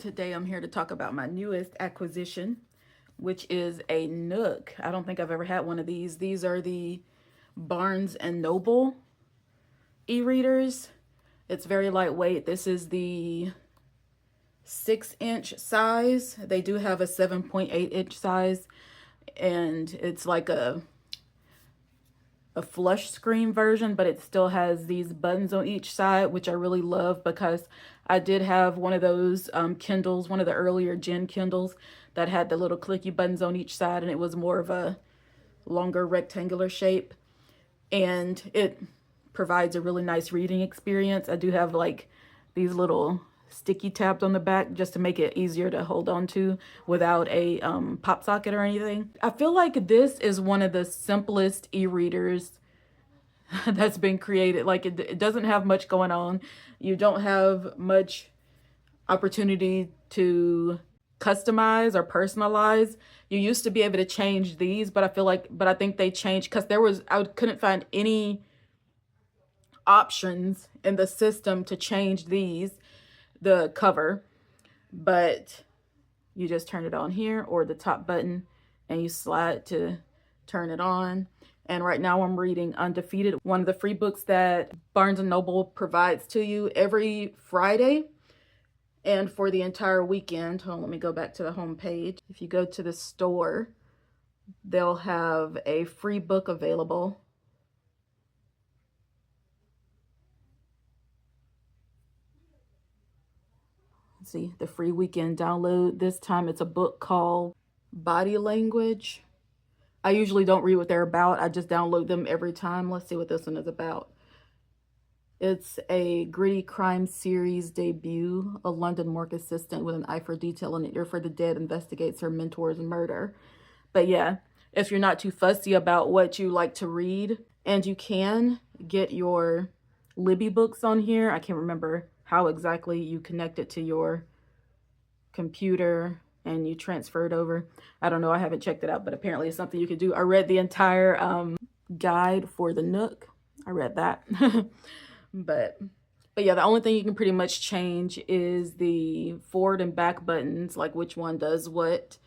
Today I'm here to talk about my newest acquisition, which is a Nook. I don't think I've ever had one of these. These are the Barnes and Noble e-readers. It's very lightweight. This is the 6-inch size. They do have a 7.8-inch size, and it's like a flush screen version, but it still has these buttons on each side, which I really love because I did have one of those Kindles, one of the earlier gen Kindles that had the little clicky buttons on each side, and it was more of a longer rectangular shape, and it provides a really nice reading experience. I do have like these little sticky tabs on the back just to make it easier to hold on to without a pop socket or anything. I feel like this is one of the simplest e-readers that's been created. Like it doesn't have much going on. You don't have much opportunity to customize or personalize. You used to be able to change these, but I think they changed because I couldn't find any options in the system to change the cover, but you just turn it on here or the top button and you slide to turn it on. And right now I'm reading Undefeated, one of the free books that Barnes and Noble provides to you every Friday and for the entire weekend. Hold on, let me go back to the home page. If you go to the store, they'll have a free book available. See, the free weekend download. This time it's a book called Body Language. I usually don't read what they're about. I just download them every time. Let's see what this one is about. It's a gritty crime series debut. A London morgue assistant with an eye for detail and an ear for the dead investigates her mentor's murder. But yeah, if you're not too fussy about what you like to read, and you can get your Libby books on here. I can't remember how exactly you connect it to your computer and you transfer it over. I don't know. I haven't checked it out, but apparently it's something you can do. I read the entire guide for the Nook. I read that. but yeah, the only thing you can pretty much change is the forward and back buttons, like which one does what.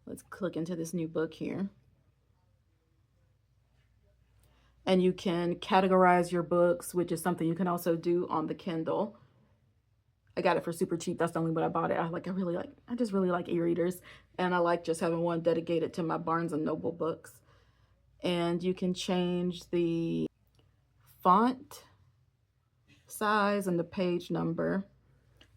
Let's click into this new book here. And you can categorize your books, which is something you can also do on the Kindle. I got it for super cheap. That's the only way I bought it. I just really like e-readers, and I like just having one dedicated to my Barnes and Noble books. And you can change the font size and the page number.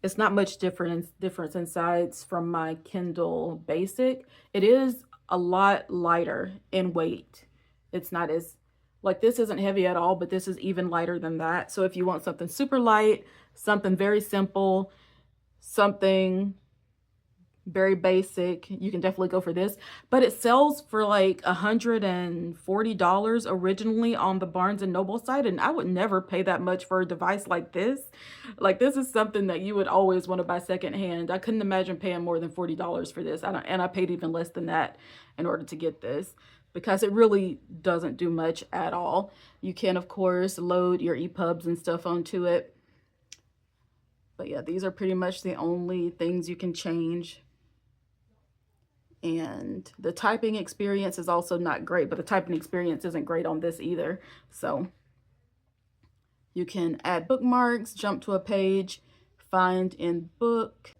It's not much difference in size from my Kindle Basic. It is a lot lighter in weight. It's not as, like, this isn't heavy at all, but this is even lighter than that. So if you want something super light, something very simple, something very basic, you can definitely go for this. But it sells for like $140 originally on the Barnes and Noble site, and I would never pay that much for a device like this. Like, this is something that you would always want to buy secondhand. I couldn't imagine paying more than $40 for this, and I paid even less than that in order to get this, because it really doesn't do much at all. You can, of course, load your EPUBs and stuff onto it. But yeah, these are pretty much the only things you can change. And the typing experience is also not great, but the typing experience isn't great on this either. So you can add bookmarks, jump to a page, find in book,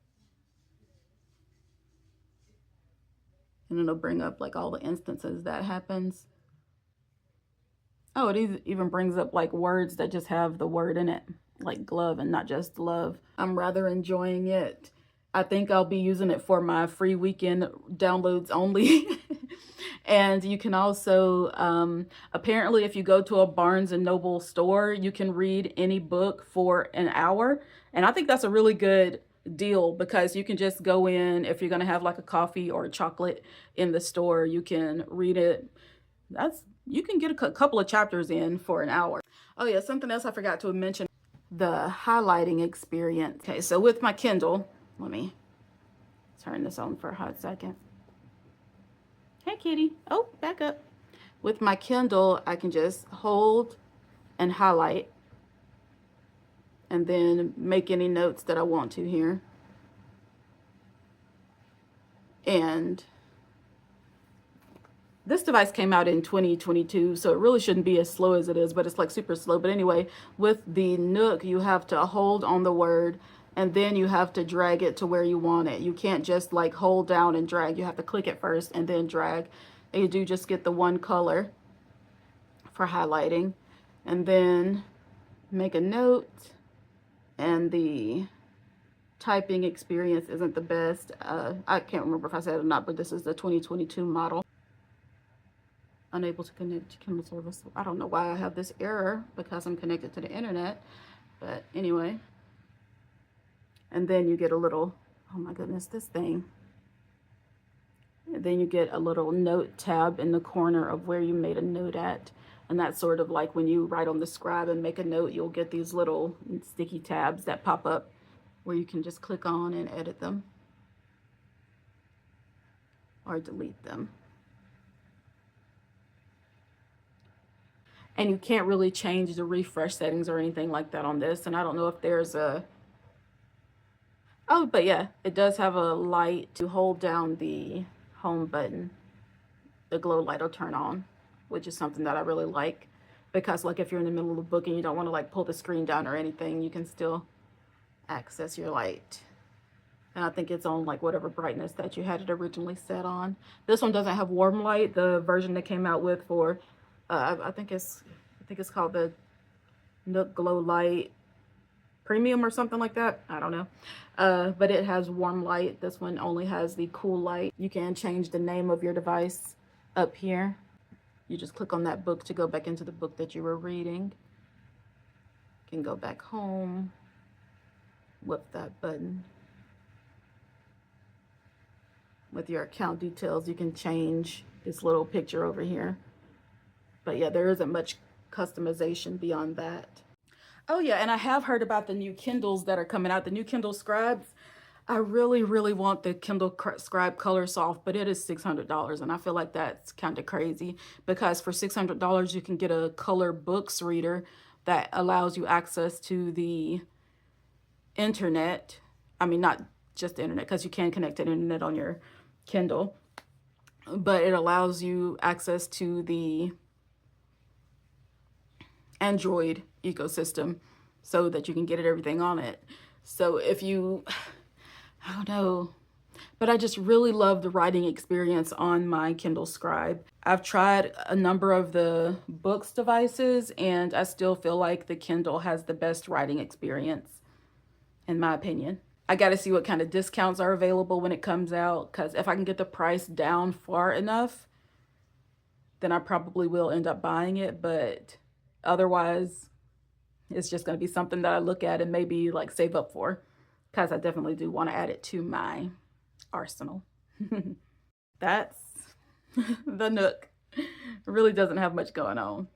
and it'll bring up like all the instances that happens. Oh, it even brings up like words that just have the word in it, like glove and not just love. I'm rather enjoying it. I think I'll be using it for my free weekend downloads only. And you can also, apparently if you go to a Barnes and Noble store, you can read any book for an hour. And I think that's a really good deal, because you can just go in, if you're going to have like a coffee or a chocolate in the store, you can read it. You can get a couple of chapters in for an hour. Oh yeah, something else I forgot to mention, the highlighting experience. Okay, so with my Kindle, let me turn this on for a hot second. Hey kitty. Oh, back up. With my Kindle, I can just hold and highlight and then make any notes that I want to here. And this device came out in 2022, so it really shouldn't be as slow as it is, but it's like super slow. But anyway, with the Nook, you have to hold on the word and then you have to drag it to where you want it. You can't just like hold down and drag. You have to click it first and then drag. And you do just get the one color for highlighting. And then make a note. And the typing experience isn't the best. I can't remember if I said it or not, but this is the 2022 model. Unable to connect to Kindle service. I don't know why I have this error because I'm connected to the internet, but anyway. And then you get a little, oh my goodness, this thing. And then you get a little note tab in the corner of where you made a note at. And that's sort of like when you write on the scribe and make a note, you'll get these little sticky tabs that pop up where you can just click on and edit them or delete them. And you can't really change the refresh settings or anything like that on this. And I don't know if there's a, oh, but yeah, it does have a light to hold down the home button. The glow light will turn on, which is something that I really like, because like if you're in the middle of a book and you don't want to like pull the screen down or anything, you can still access your light. And I think it's on like whatever brightness that you had it originally set on. This one doesn't have warm light. The version that came out with for I think it's called the Nook Glow Light Premium or something like that. I don't know. But it has warm light. This one only has the cool light. You can change the name of your device up here. You just click on that book to go back into the book that you were reading. You can go back home with that button. With your account details, you can change this little picture over here. But yeah, there isn't much customization beyond that. Oh yeah, and I have heard about the new Kindles that are coming out, the new Kindle Scribes. I really, really want the Kindle Scribe Color Soft, but it is $600, and I feel like that's kind of crazy, because for $600 you can get a color books reader that allows you access to the internet. I mean, not just the internet, because you can connect to the internet on your Kindle, but it allows you access to the Android ecosystem so that you can get everything on it. So if you, I don't know, but I just really love the writing experience on my Kindle Scribe. I've tried a number of the books devices and I still feel like the Kindle has the best writing experience, in my opinion. I got to see what kind of discounts are available when it comes out, because if I can get the price down far enough, then I probably will end up buying it. But otherwise, it's just going to be something that I look at and maybe like save up for, because I definitely do want to add it to my arsenal. That's the Nook. It really doesn't have much going on.